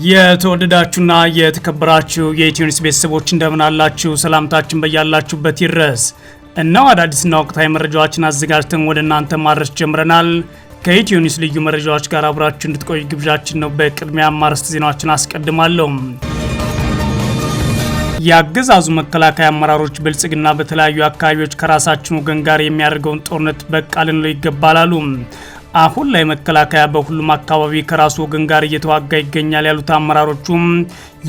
የተወደዳችሁና የተከበራችሁ የኢትዮኒውስ ቤተሰቦች እንደምን አላችሁ? ሰላምታችን በያላችሁበት ይድረስ። እነሆ አዳዲስና ወቅታዊ መረጃዎችን አዘጋጅተን ወደ እናንተ ማድረስ ጀምረናል። ከኢትዮኒውስ ልዩ መረጃዎች ጋር አብራችሁ እንድትቆዩ ግብዣችን ነው። በቅድሚያ አማርዕስተ ዜናዎችን አስቀድማለሁ። የአገዛዙ መከላከያ አመራሮች ብልጽግና በተለያዩ አካባቢዎች ከራሳችን ወገን ጋር የሚያደርገውን ጦርነት በቃ ልንለው ይገባል አሉ። አሁን ላይ መከላከያ በሁሉም አካባቢ ከራሱ ወገን ጋር እየተዋጋ ይገኛል ያሉት አመራሮቹም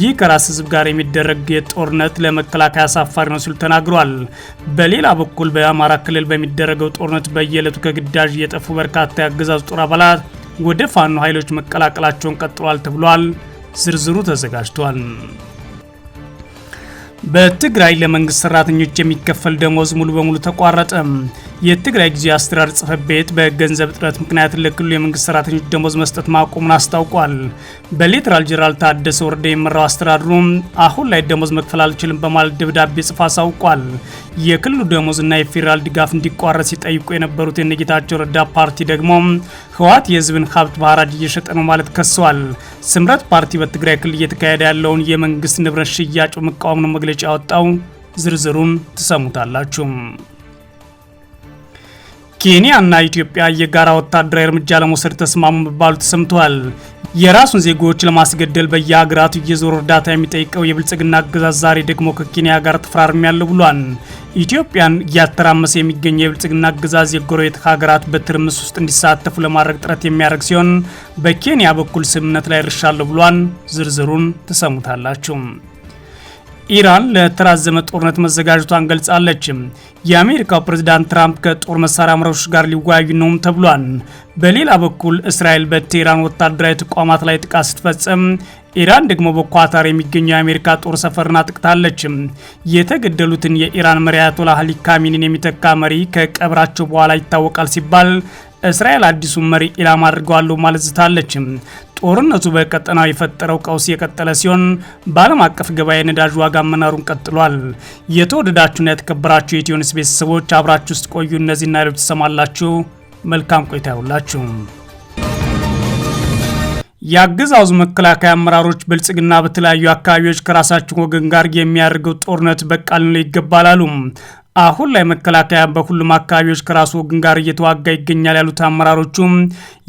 ይህ ከራስ ህዝብ ጋር የሚደረግ የጦርነት ለመከላከያ አሳፋሪ ነው ሲሉ ተናግሯል። በሌላ በኩል በአማራ ክልል በሚደረገው ጦርነት በየዕለቱ ከግዳጅ እየጠፉ በርካታ የአገዛዙ ጦር አባላት ወደ ፋኖ ኃይሎች መቀላቀላቸውን ቀጥሏል ተብሏል። ዝርዝሩ ተዘጋጅቷል። በትግራይ ለመንግስት ሰራተኞች የሚከፈል ደሞዝ ሙሉ በሙሉ ተቋረጠ። የትግራይ ጊዜያዊ አስተዳደር ጽሕፈት ቤት በገንዘብ እጥረት ምክንያት ለክልሉ የመንግስት ሰራተኞች ደሞዝ መስጠት ማቆሙን አስታውቋል። በሌተናል ጄኔራል ታደሰ ወረደ የሚመራው አስተዳደሩ አሁን ላይ ደሞዝ መክፈል አልችልም በማለት ደብዳቤ ጽፎ አሳውቋል። የክልሉ ደሞዝና የፌዴራል ድጋፍ እንዲቋረጥ ሲጠይቁ የነበሩት የጌታቸው ረዳ ፓርቲ ደግሞ ህወሓት የህዝብን ሀብት በሐራጅ እየሸጠ ነው ማለት ከሰዋል። ስምረት ፓርቲ በትግራይ ክልል እየተካሄደ ያለውን የመንግስት ንብረት ሽያጭ በመቃወም ነው መግለጫ ያወጣው። ዝርዝሩን ትሰሙታላችሁ። ኬንያ እና ኢትዮጵያ የጋራ ወታደራዊ እርምጃ ለመውሰድ ተስማሙ መባሉ ተሰምቷል። የራሱን ዜጎች ለማስገደል በየሀገራቱ እየዞረ እርዳታ የሚጠይቀው የብልጽግና አገዛዝ ዛሬ ደግሞ ከኬንያ ጋር ተፈራርሚያለሁ ብሏል። ኢትዮጵያን እያተራመሰ የሚገኘው የብልጽግና አገዛዝ የጎረቤት ሀገራት በትርምስ ውስጥ እንዲሳተፉ ለማድረግ ጥረት የሚያደርግ ሲሆን በኬንያ በኩል ስምምነት ላይ ደርሻለሁ ብሏል። ዝርዝሩን ትሰሙታላችሁ። ኢራን ለተራዘመ ጦርነት መዘጋጀቷን ገልጻለች። የአሜሪካው ፕሬዝዳንት ትራምፕ ከጦር መሳሪያ አምራቾች ጋር ሊወያዩ ነው ተብሏል። በሌላ በኩል እስራኤል በቴህራን ወታደራዊ ተቋማት ላይ ጥቃት ስትፈጽም ኢራን ደግሞ በኳታር የሚገኘው የአሜሪካ ጦር ሰፈርን አጥቅታለች። የተገደሉትን የኢራን መሪ አያቶላህ አሊ ካሚኒን የሚተካ መሪ ከቀብራቸው በኋላ ይታወቃል ሲባል እስራኤል አዲሱን መሪ ኢላማ አድርገዋለሁ ማለት ዝታለች። ጦርነቱ በቀጠናው የፈጠረው ቀውስ የቀጠለ ሲሆን በዓለም አቀፍ ገበያ የነዳጅ ዋጋ መናሩን ቀጥሏል። የተወደዳችሁና የተከበራችሁ የኢትዮኒውስ ቤተሰቦች አብራችሁ ውስጥ ቆዩ። እነዚህና ሌሎች ትሰማላችሁ። መልካም ቆይታ ይሁንላችሁ። የአገዛዙ መከላከያ አመራሮች ብልጽግና በተለያዩ አካባቢዎች ከራሳችን ወገን ጋር የሚያደርገው ጦርነት በቃ ልንለው ይገባል አሉ። አሁን ላይ መከላከያ በሁሉም አካባቢዎች ከራሱ ወገን ጋር እየተዋጋ ይገኛል ያሉት አመራሮቹም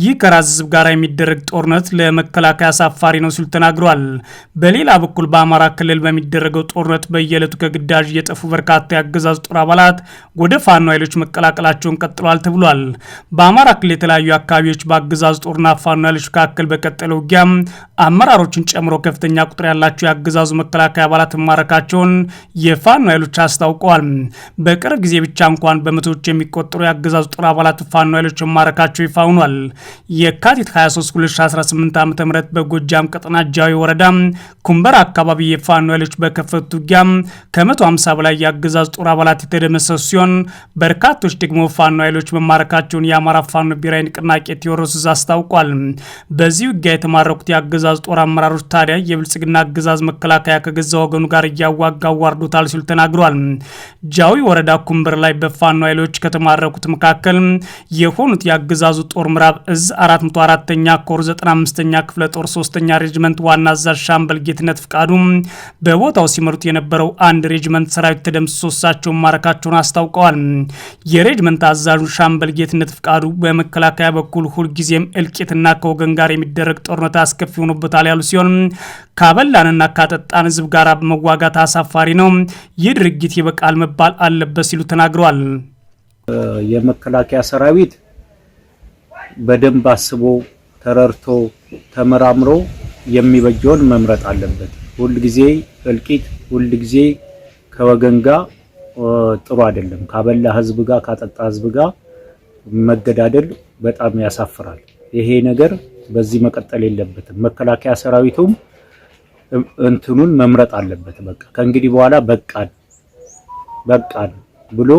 ይህ ከራስ ህዝብ ጋር የሚደረግ ጦርነት ለመከላከያ አሳፋሪ ነው ሲሉ ተናግረዋል። በሌላ በኩል በአማራ ክልል በሚደረገው ጦርነት በየዕለቱ ከግዳጅ እየጠፉ በርካታ የአገዛዙ ጦር አባላት ወደ ፋኖ ኃይሎች መቀላቀላቸውን ቀጥሏል ተብሏል። በአማራ ክልል የተለያዩ አካባቢዎች በአገዛዙ ጦርና ፋኖ ኃይሎች መካከል በቀጠለው ውጊያ አመራሮችን ጨምሮ ከፍተኛ ቁጥር ያላቸው የአገዛዙ መከላከያ አባላት መማረካቸውን የፋኖ ኃይሎች አስታውቀዋል። በቅርብ ጊዜ ብቻ እንኳን በመቶዎች የሚቆጠሩ የአገዛዙ ጦር አባላት ፋኖ ኃይሎች መማረካቸው ይፋ ሆኗል። የካቲት 23 2018 ዓ.ም በጎጃም ቀጠና ጃዊ ወረዳ ኩምበር አካባቢ የፋኖ ኃይሎች በከፈቱት ውጊያ ከ150 በላይ የአገዛዙ ጦር አባላት የተደመሰሱ ሲሆን በርካቶች ደግሞ ፋኖ ኃይሎች መማረካቸውን የአማራ ፋኖ ብሔራዊ ንቅናቄ ቴዎድሮስ አስታውቋል። በዚህ ውጊያ የተማረኩት የአገዛዙ ጦር አመራሮች ታዲያ የብልጽግና አገዛዝ መከላከያ ከገዛ ወገኑ ጋር እያዋጋ አዋርዶታል ሲሉ ተናግሯል። ጃዊ ወረዳ ኩምበር ላይ በፋኖ ኃይሎች ከተማረኩት መካከል የሆኑት የአገዛዙ ጦር ምዕራብ እዝ 404ኛ ኮር 95ኛ ክፍለ ጦር 3ኛ ሬጅመንት ዋና አዛዥ ሻምበል ጌትነት ፍቃዱ በቦታው ሲመሩት የነበረው አንድ ሬጅመንት ሰራዊት ተደምስሶ እሳቸውን ማረካቸውን አስታውቀዋል። የሬጅመንት አዛዡ ሻምበል ጌትነት ፍቃዱ በመከላከያ በኩል ሁልጊዜም እልቂትና ከወገን ጋር የሚደረግ ጦርነት አስከፊ ሆኖበታል ያሉ ሲሆን ካበላንና ካጠጣን ህዝብ ጋር መዋጋት አሳፋሪ ነው፣ ይህ ድርጊት ይበቃል መባል አለበት ሲሉ ተናግረዋል። የመከላከያ ሰራዊት በደንብ አስቦ ተረርቶ ተመራምሮ የሚበጀውን መምረጥ አለበት። ሁሉ ጊዜ እልቂት፣ ሁሉ ጊዜ ከወገን ጋር ጥሩ አይደለም። ካበላ ህዝብ ጋር ካጠጣ ህዝብ ጋር መገዳደል በጣም ያሳፍራል። ይሄ ነገር በዚህ መቀጠል የለበትም። መከላከያ ሰራዊቱም እንትኑን መምረጥ አለበት። በቃ ከእንግዲህ በኋላ በቃን ብሎ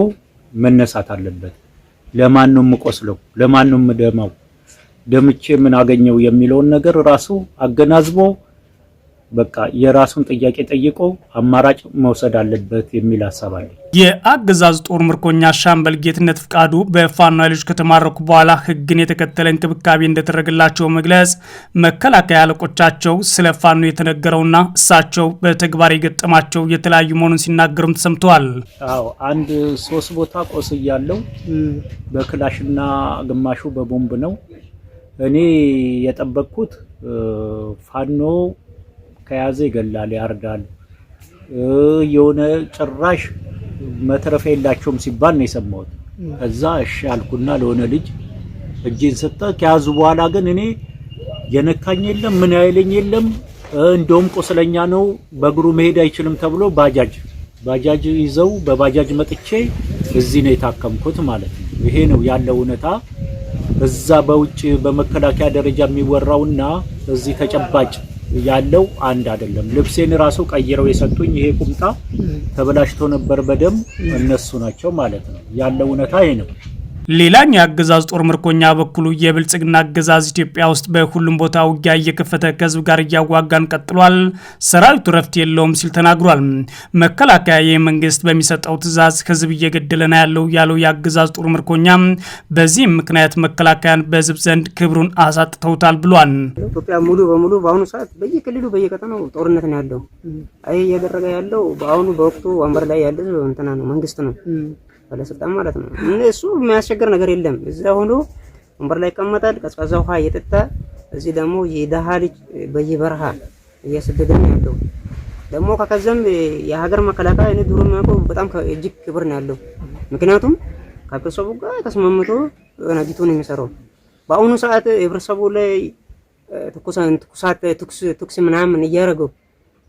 መነሳት አለበት። ለማን ነው የምቆስለው? ለማን ነው የምደማው? ደምቼ ምን አገኘው የሚለውን ነገር ራሱ አገናዝቦ በቃ የራሱን ጥያቄ ጠይቆ አማራጭ መውሰድ አለበት የሚል ሐሳብ አለ። የአገዛዝ ጦር ምርኮኛ ሻምበል ጌትነት ፍቃዱ በፋኖ ኃይሎች ከተማረኩ በኋላ ሕግን የተከተለ እንክብካቤ እንደተደረገላቸው መግለጽ መከላከያ አለቆቻቸው ስለ ፋኖ የተነገረውና እሳቸው በተግባር የገጠማቸው የተለያዩ መሆኑን ሲናገሩም ተሰምተዋል። አዎ አንድ 3 ቦታ ቆስያለሁ። በክላሽና ግማሹ በቦምብ ነው። እኔ የጠበቅኩት ፋኖ ከያዘ ይገላል፣ ያርዳል፣ የሆነ ጭራሽ መተረፈ የላቸውም ሲባል ነው የሰማሁት። ከዛ እሺ አልኩና ለሆነ ልጅ እጄን ሰጠ። ከያዙ በኋላ ግን እኔ የነካኝ የለም ምን ያይለኝ የለም። እንደውም ቁስለኛ ነው በእግሩ መሄድ አይችልም ተብሎ ባጃጅ ይዘው በባጃጅ መጥቼ እዚህ ነው የታከምኩት ማለት ነው። ይሄ ነው ያለው እውነታ። እዛ በውጭ በመከላከያ ደረጃ የሚወራውና እዚህ ተጨባጭ ያለው አንድ አይደለም። ልብሴን ራሱ ቀይረው የሰጡኝ ይሄ ቁምጣ ተበላሽቶ ነበር በደም እነሱ ናቸው ማለት ነው። ያለው እውነታ ይሄ ነው። ሌላኛው የአገዛዝ ጦር ምርኮኛ በኩሉ የብልጽግና አገዛዝ ኢትዮጵያ ውስጥ በሁሉም ቦታ ውጊያ እየከፈተ ከህዝብ ጋር እያዋጋን ቀጥሏል፣ ሰራዊቱ ረፍት የለውም ሲል ተናግሯል። መከላከያ የመንግስት በሚሰጠው ትዕዛዝ ህዝብ እየገደለ ነው ያለው የአገዛዝ ጦር ምርኮኛ በዚህም ምክንያት መከላከያን በህዝብ ዘንድ ክብሩን አሳጥተውታል ብሏል። ኢትዮጵያ ሙሉ በሙሉ በአሁኑ ሰዓት በየክልሉ በየቀጠናው ጦርነት ነው ያለው። አይ እያደረገ ያለው በወቅቱ ወንበር ላይ ያለው እንትና ነው መንግስት ነው ባለስልጣን ማለት ነው። እሱ የሚያስቸግር ነገር የለም። እዛ ሆኖ ወንበር ላይ ይቀመጣል፣ ቀዝቃዛ ውሃ እየጠጣ እዚህ ደግሞ የደሃ ልጅ በየበረሃ እያሰደደ ነው ያለው። ደግሞ ከከዘም የሀገር መከላከያ እኔ ድሮ የሚያውቀው በጣም እጅግ ክብር ነው ያለው። ምክንያቱም ከህብረተሰቡ ጋር ተስማምቶ ነግቶ ነው የሚሰራው። በአሁኑ ሰዓት ህብረተሰቡ ላይ ትኩስ ምናምን እያደረገው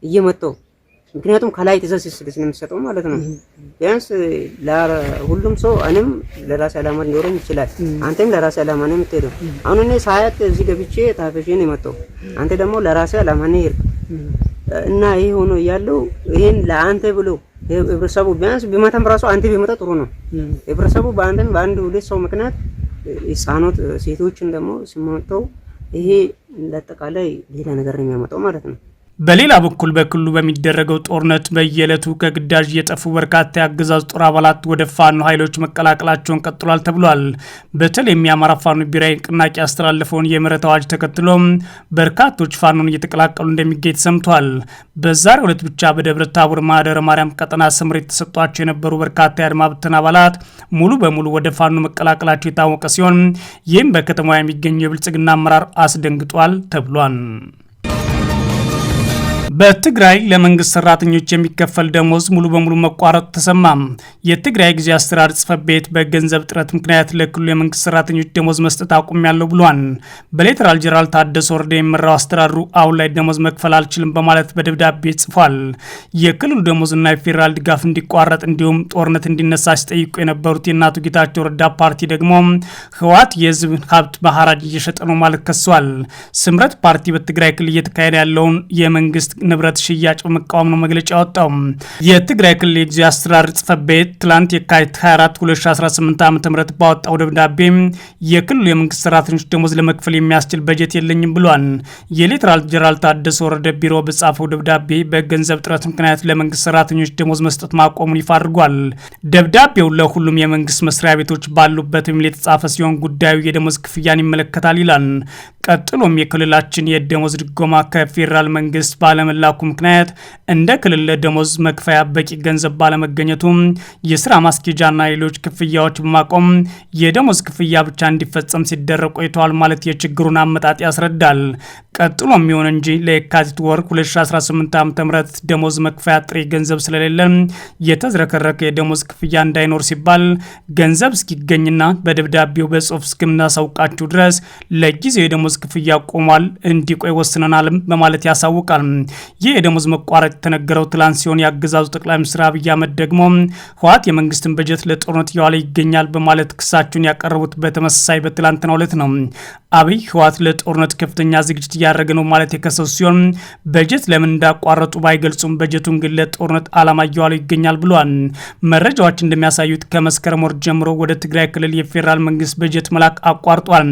እየመጣው ምክንያቱም ከላይ ትዕዛዝ ስለሚሰጠው ማለት ነው። ቢያንስ ለሁሉም ሰው እኔም ለራሴ ዓላማ ሊኖረኝ ይችላል፣ አንተም ለራሴ ዓላማ ነው የምትሄደው። አሁን እኔ ሳያት እዚህ ገብቼ ታፈሽ ነው የመጣው፣ አንተ ደግሞ ለራሴ ዓላማ ነው ይሄድ እና ይሄ ሆኖ ያለው ይሄን ለአንተ ብሎ ህብረተሰቡ ቢያንስ ቢመታም ራሱ አንተ ቢመጣ ጥሩ ነው። ህብረተሰቡ በአንድ ሁለት ሰው ምክንያት ህፃናት ሴቶችን ደግሞ ሲመጣው ይሄ ለአጠቃላይ ሌላ ነገር ነው የሚያመጣው ማለት ነው። በሌላ በኩል በክልሉ በሚደረገው ጦርነት በየዕለቱ ከግዳጅ እየጠፉ በርካታ የአገዛዝ ጦር አባላት ወደ ፋኖ ኃይሎች መቀላቀላቸውን ቀጥሏል ተብሏል። በተለይም የአማራ ፋኖ ብሔራዊ ንቅናቄ ያስተላለፈውን የምህረት አዋጅ ተከትሎ በርካቶች ፋኖን እየተቀላቀሉ እንደሚገኝ ተሰምቷል። በዛሬው ዕለት ብቻ በደብረ ታቦር ማህደረ ማርያም ቀጠና ስምሪት ተሰጥቷቸው የነበሩ በርካታ የአድማ ብተና አባላት ሙሉ በሙሉ ወደ ፋኖ መቀላቀላቸው የታወቀ ሲሆን ይህም በከተማዋ የሚገኙ የብልጽግና አመራር አስደንግጧል ተብሏል። በትግራይ ለመንግስት ሰራተኞች የሚከፈል ደሞዝ ሙሉ በሙሉ መቋረጥ ተሰማ። የትግራይ ጊዜያዊ አስተዳደር ጽሕፈት ቤት በገንዘብ እጥረት ምክንያት ለክልሉ የመንግስት ሰራተኞች ደሞዝ መስጠት አቁሜያለሁ ብሏል። በሌተናል ጄኔራል ታደሰ ወረደ የሚመራው አስተዳደሩ አሁን ላይ ደሞዝ መክፈል አልችልም በማለት በደብዳቤ ጽፏል። የክልሉ ደሞዝና የፌዴራል ድጋፍ እንዲቋረጥ እንዲሁም ጦርነት እንዲነሳ ሲጠይቁ የነበሩት የእናቱ ጌታቸው ረዳ ፓርቲ ደግሞ ህወሓት የህዝብ ሀብት በሐራጅ እየሸጠ ነው ማለት ከሷል። ስምረት ፓርቲ በትግራይ ክልል እየተካሄደ ያለውን የመንግስት ንብረት ሽያጭ በመቃወም ነው መግለጫ ያወጣው። የትግራይ ክልል የጊዜያዊ አስተዳደር ጽሕፈት ቤት ትላንት የካቲት 24 2018 ዓ.ም ባወጣው ደብዳቤ የክልሉ የመንግስት ሰራተኞች ደሞዝ ለመክፈል የሚያስችል በጀት የለኝም ብሏል። የሌተናል ጄኔራል ታደሰ ወረደ ቢሮ በጻፈው ደብዳቤ በገንዘብ እጥረት ምክንያት ለመንግስት ሰራተኞች ደሞዝ መስጠት ማቆሙን ይፋ አድርጓል። ደብዳቤው ለሁሉም የመንግስት መስሪያ ቤቶች ባሉበት በሚል የተጻፈ ሲሆን ጉዳዩ የደሞዝ ክፍያን ይመለከታል ይላል። ቀጥሎም የክልላችን የደሞዝ ድጎማ ከፌዴራል መንግስት ባለመላኩ ምክንያት እንደ ክልል ለደሞዝ መክፈያ በቂ ገንዘብ ባለመገኘቱም የስራ ማስኬጃና ሌሎች ክፍያዎች በማቆም የደሞዝ ክፍያ ብቻ እንዲፈጸም ሲደረግ ቆይተዋል ማለት የችግሩን አመጣጥ ያስረዳል። ቀጥሎም ይሁን እንጂ ለየካቲት ወር 2018 ዓ.ም ደሞዝ መክፈያ ጥሬ ገንዘብ ስለሌለን የተዝረከረከ የደሞዝ ክፍያ እንዳይኖር ሲባል ገንዘብ እስኪገኝና በደብዳቤው በጽሁፍ እስክናሳውቃችሁ ድረስ ለጊዜው የደሞዝ ክፍያ ቆሟል፣ እንዲቆይ ወስነናልም በማለት ያሳውቃል። ይህ የደሞዝ መቋረጥ የተነገረው ትላንት ሲሆን የአገዛዙ ጠቅላይ ሚኒስትር አብይ አህመድ ደግሞ ህወሓት የመንግስትን በጀት ለጦርነት እያዋለ ይገኛል በማለት ክሳቸውን ያቀረቡት በተመሳሳይ በትላንትናው ዕለት ነው። አብይ ህወሓት ለጦርነት ከፍተኛ ዝግጅት እያደረገ ነው ማለት የከሰሱ ሲሆን በጀት ለምን እንዳቋረጡ ባይገልጹም በጀቱን ግን ለጦርነት ዓላማ እያዋለ ይገኛል ብሏል። መረጃዎች እንደሚያሳዩት ከመስከረም ወር ጀምሮ ወደ ትግራይ ክልል የፌዴራል መንግስት በጀት መላክ አቋርጧል።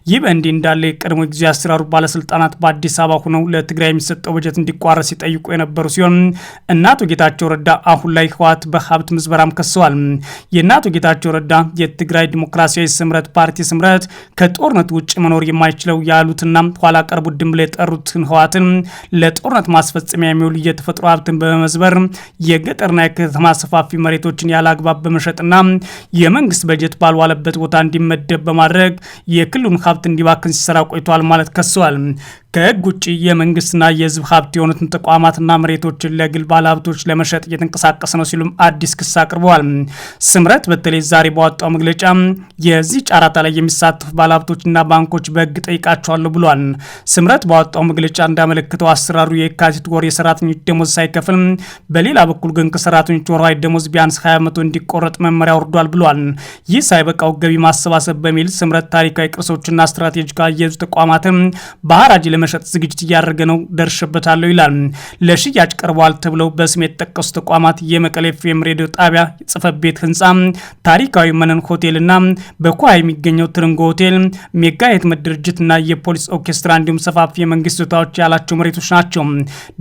ይህ በእንዲህ እንዳለ የቀድሞ ጊዜ አስተዳደሩ ባለስልጣናት በአዲስ አበባ ሆነው ለትግራይ የሚሰጠው በጀት እንዲቋረጥ ሲጠይቁ የነበሩ ሲሆን እናቶ ጌታቸው ረዳ አሁን ላይ ህወሓት በሀብት ምዝበራም ከሰዋል። የእናቶ ጌታቸው ረዳ የትግራይ ዲሞክራሲያዊ ስምረት ፓርቲ ስምረት ከጦርነት ውጭ መኖር የማይችለው ያሉትና ኋላ ቀር ቡድን ብለው የጠሩትን ህወሓትን ለጦርነት ማስፈጸሚያ የሚውል የተፈጥሮ ሀብትን በመመዝበር የገጠርና የከተማ ሰፋፊ መሬቶችን ያለ አግባብ በመሸጥና የመንግስት በጀት ባልዋለበት ቦታ እንዲመደብ በማድረግ የክልሉን ሀብት እንዲባክን ሲሰራ ቆይቷል ማለት ከሰዋል። ከህግ ውጭ የመንግስትና የህዝብ ሀብት የሆኑትን ተቋማትና መሬቶችን ለግል ባለሀብቶች ለመሸጥ እየተንቀሳቀሰ ነው ሲሉም አዲስ ክስ አቅርበዋል። ስምረት በተለይ ዛሬ ባወጣው መግለጫ የዚህ ጨረታ ላይ የሚሳተፉ ባለሀብቶችና ባንኮች በህግ ጠይቃቸዋለሁ ብሏል። ስምረት ባወጣው መግለጫ እንዳመለክተው አሰራሩ የካቲት ወር የሰራተኞች ደሞዝ ሳይከፍል፣ በሌላ በኩል ግን ከሰራተኞች ወርሃዊ ደሞዝ ቢያንስ 20% እንዲቆረጥ መመሪያ ወርዷል ብሏል። ይህ ሳይበቃው ገቢ ማሰባሰብ በሚል ስምረት ታሪካዊ ቅርሶችና ስትራቴጂካዊ የህዝብ ተቋማትን በሐራጅ ለመሸጥ ዝግጅት እያደረገ ነው ደርሽበታለሁ ይላል። ለሽያጭ ቀርቧል ተብለው በስም የተጠቀሱ ተቋማት የመቀሌ ኤፍኤም ሬዲዮ ጣቢያ ጽሕፈት ቤት ህንፃ፣ ታሪካዊ መነን ሆቴልና በኳ የሚገኘው ትርንጎ ሆቴል፣ ሜጋ የህትመት ድርጅትና የፖሊስ ኦርኬስትራ እንዲሁም ሰፋፊ የመንግስት ቦታዎች ያላቸው መሬቶች ናቸው።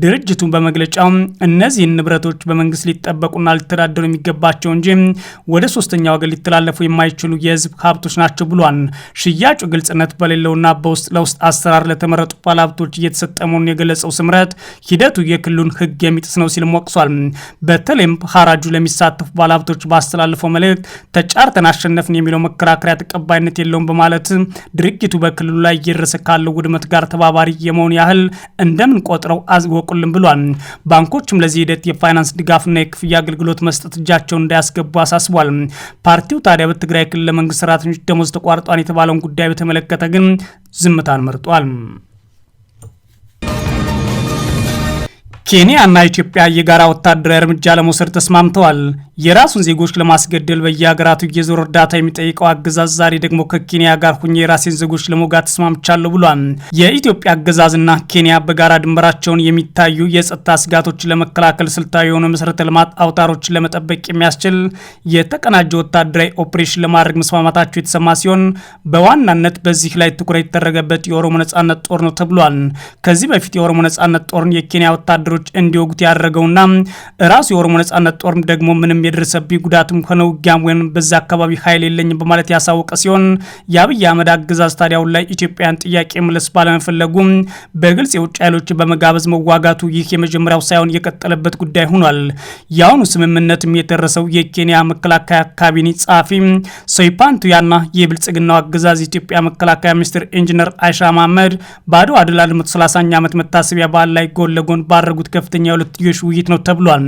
ድርጅቱ በመግለጫው እነዚህን ንብረቶች በመንግስት ሊጠበቁና ሊተዳደሩ የሚገባቸው እንጂ ወደ ሶስተኛ ወገን ሊተላለፉ የማይችሉ የህዝብ ሀብቶች ናቸው ብሏል። ሽያጩ ግልጽነት በሌለውና በውስጥ ለውስጥ አሰራር ለተመረጡ ባለሀብቶች እየተሰጠ መሆኑን የገለጸው ስምረት ሂደቱ የክልሉን ህግ የሚጥስ ነው ሲልም ወቅሷል። በተለይም ሐራጁ ለሚሳተፉ ባለሀብቶች ባስተላለፈው መልእክት ተጫርተን አሸነፍን የሚለው መከራከሪያ ተቀባይነት የለውም በማለት ድርጊቱ በክልሉ ላይ እየደረሰ ካለው ውድመት ጋር ተባባሪ የመሆን ያህል እንደምንቆጥረው አዝወቁልን ብሏል። ባንኮችም ለዚህ ሂደት የፋይናንስ ድጋፍና የክፍያ አገልግሎት መስጠት እጃቸውን እንዳያስገቡ አሳስቧል። ፓርቲው ታዲያ በትግራይ ክልል ለመንግስት ሰራተኞች ደሞዝ ተቋርጧል የተባለውን ጉዳይ በተመለከተ ግን ዝምታን መርጧል። ኬንያ እና ኢትዮጵያ የጋራ ወታደራዊ እርምጃ ለመውሰድ ተስማምተዋል። የራሱን ዜጎች ለማስገደል በየሀገራቱ እየዞረ እርዳታ የሚጠይቀው አገዛዝ ዛሬ ደግሞ ከኬንያ ጋር ሁኜ የራሴን ዜጎች ለመውጋት ተስማምቻለሁ ብሏል። የኢትዮጵያ አገዛዝና ኬንያ በጋራ ድንበራቸውን የሚታዩ የጸጥታ ስጋቶችን ለመከላከል ስልታዊ የሆኑ መሰረተ ልማት አውታሮችን ለመጠበቅ የሚያስችል የተቀናጀ ወታደራዊ ኦፕሬሽን ለማድረግ መስማማታቸው የተሰማ ሲሆን በዋናነት በዚህ ላይ ትኩረት የተደረገበት የኦሮሞ ነጻነት ጦር ነው ተብሏል። ከዚህ በፊት የኦሮሞ ነጻነት ጦርን የኬንያ ወታደሮች እንዲወጉት ያደረገውና ራሱ የኦሮሞ ነጻነት ጦር ደግሞ ምንም የደረሰብኝ ጉዳትም ሆነ ውጊያም ወይም በዛ አካባቢ ኃይል የለኝም በማለት ያሳወቀ ሲሆን የአብይ አህመድ አገዛዝ ታዲያው ላይ ኢትዮጵያን ጥያቄ መለስ ባለመፈለጉ በግልጽ የውጭ ኃይሎችን በመጋበዝ መዋጋቱ ይህ የመጀመሪያው ሳይሆን የቀጠለበት ጉዳይ ሆኗል። የአሁኑ ስምምነትም የተደረሰው የኬንያ መከላከያ ካቢኔ ጸሐፊ ሶይፓንቱያና የብልጽግናው አገዛዝ የኢትዮጵያ መከላከያ ሚኒስትር ኢንጂነር አይሻ መሐመድ በአድዋ ድል 130ኛ ዓመት መታሰቢያ በዓል ላይ ጎን ለጎን ባደረጉት ከፍተኛ የሁለትዮሽ ውይይት ነው ተብሏል።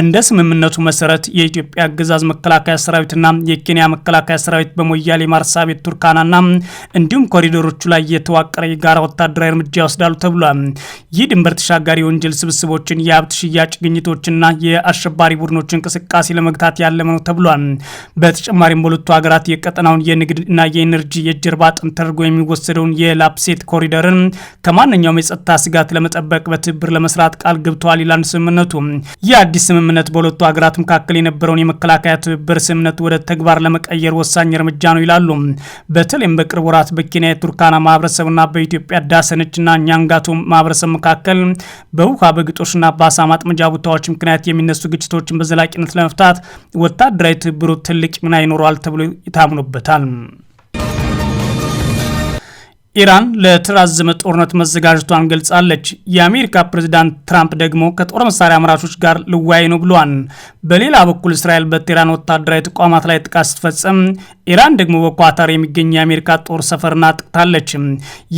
እንደ ስምምነቱ መሰረት የኢትዮጵያ አገዛዝ መከላከያ ሰራዊትና የኬንያ መከላከያ ሰራዊት በሞያሌ ማርሳቤት፣ ቱርካናና እንዲሁም ኮሪዶሮቹ ላይ የተዋቀረ የጋራ ወታደራዊ እርምጃ ይወስዳሉ ተብሏል። ይህ ድንበር ተሻጋሪ ወንጀል ስብስቦችን፣ የሀብት ሽያጭ ግኝቶችና የአሸባሪ ቡድኖች እንቅስቃሴ ለመግታት ያለመ ነው ተብሏል። በተጨማሪም በሁለቱ ሀገራት የቀጠናውን የንግድና የኢነርጂ የጀርባ አጥንት ተደርጎ የሚወሰደውን የላፕሴት ኮሪደርን ከማንኛውም የጸጥታ ስጋት ለመጠበቅ በትብብር ለመስራት ቃል ገብተዋል ይላል ስምምነቱ። ይህ አዲስ ስምምነት በሁለቱ ሀገራት መካከል የነበረውን የመከላከያ ትብብር ስምምነት ወደ ተግባር ለመቀየር ወሳኝ እርምጃ ነው ይላሉ። በተለይም በቅርብ ወራት በኬንያ የቱርካና ማህበረሰብና በኢትዮጵያ ዳሰነችና ኛንጋቶ ማህበረሰብ መካከል በውሃ በግጦሽና በአሳ ማጥመጃ ቦታዎች ምክንያት የሚነሱ ግጭቶችን በዘላቂነት ለመፍታት ወታደራዊ ትብብሩ ትልቅ ሚና ይኖረዋል ተብሎ ይታምኑበታል። ኢራን ለተራዘመ ጦርነት መዘጋጀቷን ገልጻለች። የአሜሪካ ፕሬዝዳንት ትራምፕ ደግሞ ከጦር መሳሪያ አምራቾች ጋር ልወያይ ነው ብለዋል። በሌላ በኩል እስራኤል በቴህራን ወታደራዊ ተቋማት ላይ ጥቃት ስትፈጽም፣ ኢራን ደግሞ በኳታር የሚገኝ የአሜሪካ ጦር ሰፈርና ጥቅታለች።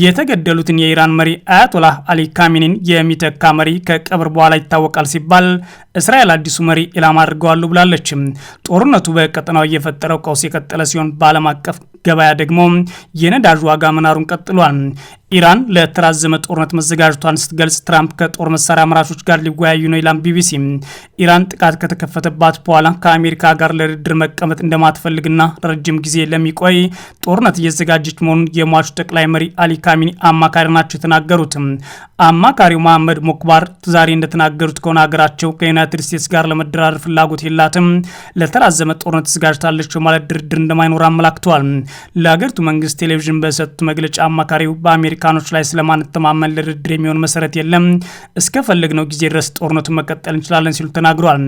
የተገደሉትን የኢራን መሪ አያቶላህ አሊ ካሜኒን የሚተካ መሪ ከቀብር በኋላ ይታወቃል ሲባል እስራኤል አዲሱ መሪ ኢላማ አድርገዋሉ ብላለች። ጦርነቱ በቀጠናው እየፈጠረው ቀውስ የቀጠለ ሲሆን በዓለም አቀፍ ገበያ ደግሞ የነዳጅ ዋጋ መናሩን ቀጥሏል። ኢራን ለተራዘመ ጦርነት መዘጋጀቷን ስትገልጽ ትራምፕ ከጦር መሳሪያ አምራቾች ጋር ሊወያዩ ነው ይላል ቢቢሲ። ኢራን ጥቃት ከተከፈተባት በኋላ ከአሜሪካ ጋር ለድርድር መቀመጥ እንደማትፈልግና ረጅም ጊዜ ለሚቆይ ጦርነት እየተዘጋጀች መሆኑን የሟቹ ጠቅላይ መሪ አሊ ካሚኒ አማካሪ ናቸው የተናገሩት። አማካሪው መሐመድ ሞክባር ዛሬ እንደተናገሩት ከሆነ ሀገራቸው ከዩናይትድ ስቴትስ ጋር ለመደራደር ፍላጎት የላትም፣ ለተራዘመ ጦርነት ተዘጋጅታለች ማለት ድርድር እንደማይኖር አመላክተዋል። ለሀገሪቱ መንግስት ቴሌቪዥን በሰጡት መግለጫ አማካሪው በአሜሪካኖች ላይ ስለማንተማመን ለድርድር የሚሆን መሰረት የለም፣ እስከፈለግነው ጊዜ ድረስ ጦርነቱን መቀጠል እንችላለን ሲሉ ተናግረዋል።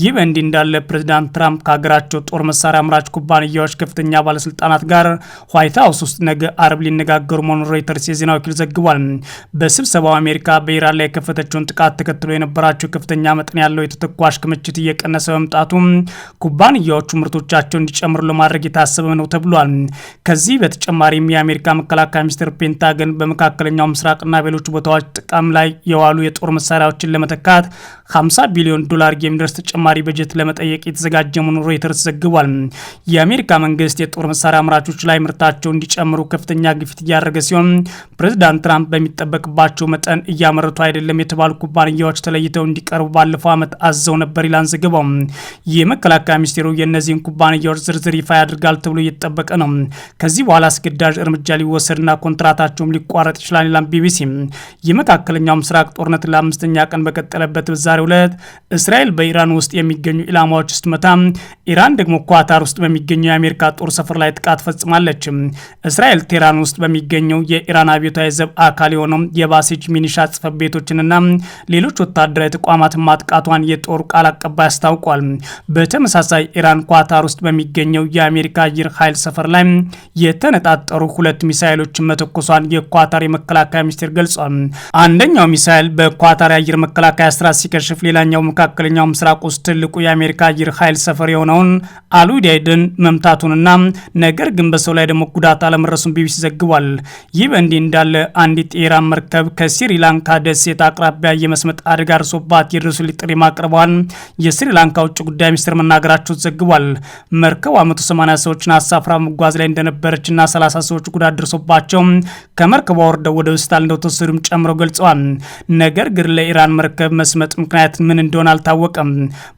ይህ በእንዲህ እንዳለ ፕሬዚዳንት ትራምፕ ከሀገራቸው ጦር መሳሪያ አምራች ኩባንያዎች ከፍተኛ ባለስልጣናት ጋር ዋይት ሀውስ ውስጥ ነገ አርብ ሊነጋገሩ መሆኑን ሮይተርስ የዜና ወኪል ዘግቧል። በስብሰባው አሜሪካ በኢራን ላይ የከፈተችውን ጥቃት ተከትሎ የነበራቸው ከፍተኛ መጠን ያለው የተተኳሽ ክምችት እየቀነሰ መምጣቱ ኩባንያዎቹ ምርቶቻቸውን እንዲጨምሩ ለማድረግ የታሰበ ነው ተብሏል። ከዚህ በተጨማሪም የአሜሪካ መከላከያ ሚኒስቴር ፔንታገን በመካከለኛው ምስራቅና በሌሎች ቦታዎች ጥቅም ላይ የዋሉ የጦር መሳሪያዎችን ለመተካት 50 ቢሊዮን ዶላር የሚደርስ ተጨማሪ በጀት ለመጠየቅ የተዘጋጀ መሆኑን ሮይተርስ ዘግቧል። የአሜሪካ መንግስት የጦር መሳሪያ አምራቾች ላይ ምርታቸውን እንዲጨምሩ ከፍተኛ ግፊት እያደረገ ሲሆን ፕሬዚዳንት ትራምፕ በሚጠበቅባቸው መጠን እያመረቱ አይደለም የተባሉ ኩባንያዎች ተለይተው እንዲቀርቡ ባለፈው ዓመት አዘው ነበር ይላል ዘገባው። የመከላከያ ሚኒስቴሩ የእነዚህን ኩባንያዎች ዝርዝር ይፋ ያደርጋል ተብሎ እየተጠበቀ ነው። ከዚህ በኋላ አስገዳጅ እርምጃ ሊወሰድና ኮንትራታቸውም ሊቋረጥ ይችላል ይላል ቢቢሲ። የመካከለኛው ምስራቅ ጦርነት ለአምስተኛ ቀን በቀጠለበት በዛሬው ዕለት እስራኤል በኢራን ውስጥ የሚገኙ ኢላማዎች ስትመታ፣ ኢራን ደግሞ ኳታር ውስጥ በሚገኘው የአሜሪካ ጦር ሰፈር ላይ ጥቃት ፈጽማለች። እስራኤል ቴህራን ውስጥ በሚገኘው የኢራን አብዮታዊ ዘብ አካል የሆነው የባሲጅ ሚኒሻ ጽሕፈት ቤቶችንና ሌሎች ወታደራዊ ተቋማትን ማጥቃቷን የጦር ቃል አቀባይ አስታውቋል። በተመሳሳይ ኢራን ኳታር ውስጥ በሚገኘው የአሜሪካ አየር ኃይል ሰፈር ላይ የተነጣጠሩ 2 ሚሳኤሎችን መተኮሷን የኳታር የመከላከያ ሚኒስቴር ገልጿል። አንደኛው ሚሳኤል በኳታር የአየር መከላከያ ስራ ሲከሽፍ፣ ሌላኛው መካከለኛው ምስራቅ ውስጥ ትልቁ የአሜሪካ አየር ኃይል ሰፈር የሆነውን አሉዳይድን መምታቱንና ነገር ግን በሰው ላይ ደግሞ ጉዳት አለመድረሱን ቢቢሲ ዘግቧል። ይህ በእንዲህ እንዳለ አንዲት የኢራን መርከብ ከስሪላንካ ደሴት አቅራቢያ የመስመጥ አደጋ ደርሶባት የድረሱልኝ ጥሪ ማቅረቧን የስሪላንካ ውጭ ጉዳይ ሚኒስትር መናገራቸው ዘግቧል። መርከቧ 180 ሰዎችን አሳፍራ መጓዝ ላይ እንደነበረችና 30 ሰዎች ጉዳት ደርሶባቸው ከመርከቧ ወርደው ወደ ሆስፒታል እንደተወሰዱም ጨምረው ገልጸዋል። ነገር ግን ለኢራን መርከብ መስመጥ ምክንያት ምን እንደሆነ አልታወቀም።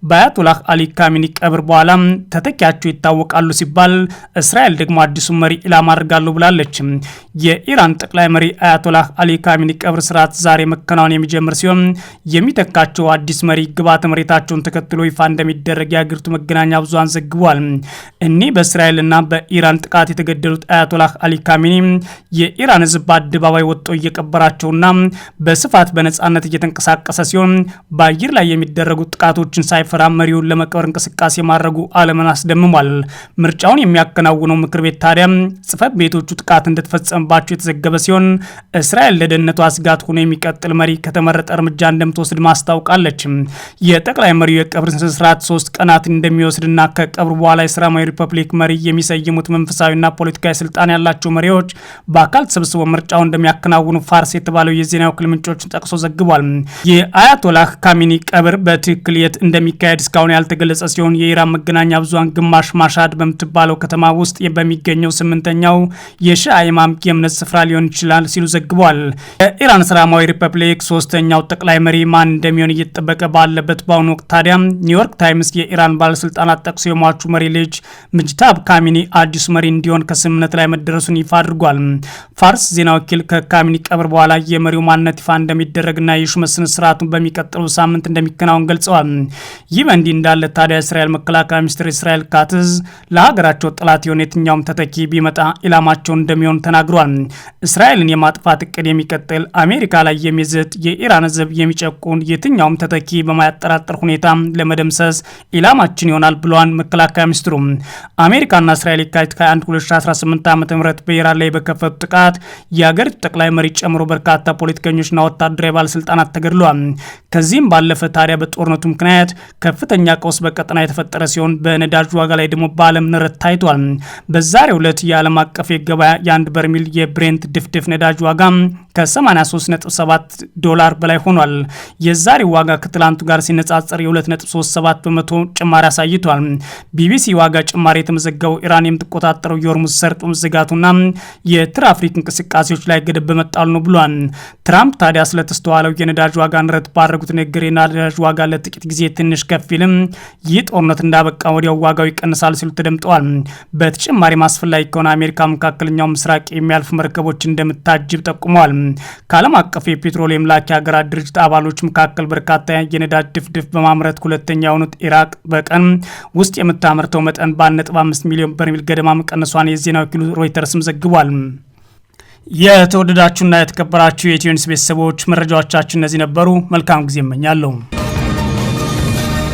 በአያቶላህ አሊ ካሚኒ ቀብር በኋላ ተተኪያቸው ይታወቃሉ ሲባል እስራኤል ደግሞ አዲሱ መሪ ኢላማ አድርጋለሁ ብላለች። የኢራን ጠቅላይ መሪ አያቶላህ አሊ ካሚኒ ቀብር ስርዓት ዛሬ መከናወን የሚጀምር ሲሆን የሚተካቸው አዲስ መሪ ግብዓተ መሬታቸውን ተከትሎ ይፋ እንደሚደረግ የአገሪቱ መገናኛ ብዙሃን ዘግቧል። እኒህ በእስራኤልና በኢራን ጥቃት የተገደሉት አያቶላህ አሊ ካሚኒ የኢራን ሕዝብ በአደባባይ ወጥቶ እየቀበራቸውና በስፋት በነጻነት እየተንቀሳቀሰ ሲሆን በአየር ላይ የሚደረጉ ጥቃቶችን ሳይፈራ መሪውን ለመቀበር እንቅስቃሴ ማድረጉ ዓለምን አስደምሟል። ምርጫውን የሚያከናውነው ምክር ቤት ታዲያ ጽሕፈት ቤቶቹ ጥቃት እንደተፈጸመባቸው የተዘገበ ሲሆን እስራኤል ለደህንነቷ ስጋት ሆኖ የሚቀጥል መሪ ከተመረጠ እርምጃ እንደምትወስድ ማስታውቃለች። የጠቅላይ መሪው የቀብር ስነስርዓት 3 ቀናት እንደሚወስድና ከቀብሩ በኋላ የእስላማዊ ሪፐብሊክ መሪ የሚሰይሙት መንፈሳዊና ፖለቲካዊ ስልጣን ያላቸው መሪዎች በአካል ተሰብስበው ምርጫው እንደሚያከናውኑ ፋርስ የተባለው የዜና ወኪል ምንጮችን ጠቅሶ ዘግቧል። የአያቶላህ ካሚኒ ቀብር በትክክል የት እንደሚካሄድ እስካሁን ያልተገለጸ ሲሆን የኢራን መገናኛ ብዙሃን ግማሽ ማሻድ በምትባለው ከተማ ውስጥ በሚገኘው 8ኛው የሺዓ ኢማም የእምነት ስፍራ ሊሆን ይችላል ሲሉ ዘግቧል። የኢራን እስላማዊ ሪፐብሊክ 3ኛው ጠቅላይ መሪ ማን እንደሚሆን እየተጠበቀ ባለበት በአሁኑ ወቅት ታዲያ ኒውዮርክ ታይምስ የኢራን ባለስልጣናት ጠቅሶ የሟቹ መሪ ልጅ ምጅታብ ካሚኒ አዲሱ መሪ እንዲሆን ከስምምነት ላይ መደረሱን ይፋ አድርጓል። ፋርስ ዜና ወኪል ከካሚኒ ቀብር በኋላ የመሪው ማንነት ይፋ እንደሚደረግና የሹመት ስነ ስርዓቱን በሚቀጥለው ሳምንት እንደሚከናወን ገልጸዋል። ይህ በእንዲህ እንዳለ ታዲያ እስራኤል መከላከያ ሚኒስትር እስራኤል ካትዝ ለሀገራቸው ጠላት የሆነ የትኛውም ተተኪ ቢመጣ ኢላማቸውን እንደሚሆን ተናግሯል። እስራኤልን የማጥፋት እቅድ የሚቀጥል አሜሪካ ላይ የሚዝት የኢራን ሕዝብ የሚጨቁን የትኛውም ተተኪ በማያጠራጥር ሁኔታ ለመደምሰስ ኢላማችን ይሆናል ብለዋል መከላከያ ሚኒስትሩ። አሜሪካና እስራኤል የካቲት 21 2018 ዓ.ም በኢራን ላይ በከፈቱ ጥቃት የሀገሪቱ ጠቅላይ መሪ ጨምሮ በርካታ ፖለቲከኞችና ወታደራዊ ባለስልጣናት ተገድለዋል። ከዚህም ባለፈ ታዲያ በጦርነቱ ምክንያት ከፍተኛ ቀውስ በቀጠና የተፈጠረ ሲሆን በነዳጅ ዋጋ ላይ ደግሞ በዓለም ንረት ታይቷል። በዛሬው ዕለት የዓለም አቀፍ የገበያ የአንድ በርሜል የብሬንት ድፍድፍ ነዳጅ ዋጋ ከ83.7 ዶላር በላይ ሆኗል። የዛሬው ዋጋ ከትላንቱ ጋር ሲነጻጸር የ2.37 በመቶ ጭማሪ አሳይቷል። ቢቢሲ ዋጋ ጭማሪ የተመዘገበው ኢራን የምትቆጣጠረው የሆርሙዝ ሰርጥ መዘጋቱና የትራፊክ እንቅስቃሴዎች ላይ ገደብ በመጣሉ ነው ብሏል። ትራምፕ ታዲያ ስለተስተዋለው የነዳጅ ዋጋ ንረት ባደረጉት ንግግር የነዳጅ ዋጋ ለጥቂት ጊዜ ትንሽ ከፍ ይልም ይህ ጦርነት እንዳበቃ ወዲያው ዋጋው ይቀንሳል ሲሉ ተደምጠዋል። በተጨማሪም አስፈላጊ ከሆነ አሜሪካ መካከለኛው ምስራቅ የሚያልፉ መርከቦች እንደምታጅብ ጠቁመዋል። ከዓለም አቀፍ የፔትሮሊየም ላኪ ሀገራት ድርጅት አባሎች መካከል በርካታ የነዳጅ ድፍድፍ በማምረት ሁለተኛ የሆኑት ኢራቅ በቀን ውስጥ የምታመርተው መጠን በ1.5 ሚሊዮን በርሜል ገደማ መቀነሷን የዜና ወኪሉ ሮይተርስም ዘግቧል። የተወደዳችሁና የተከበራችሁ የኢትዮ ኒውስ ቤተሰቦች መረጃዎቻችን እነዚህ ነበሩ። መልካም ጊዜ እመኛለሁ።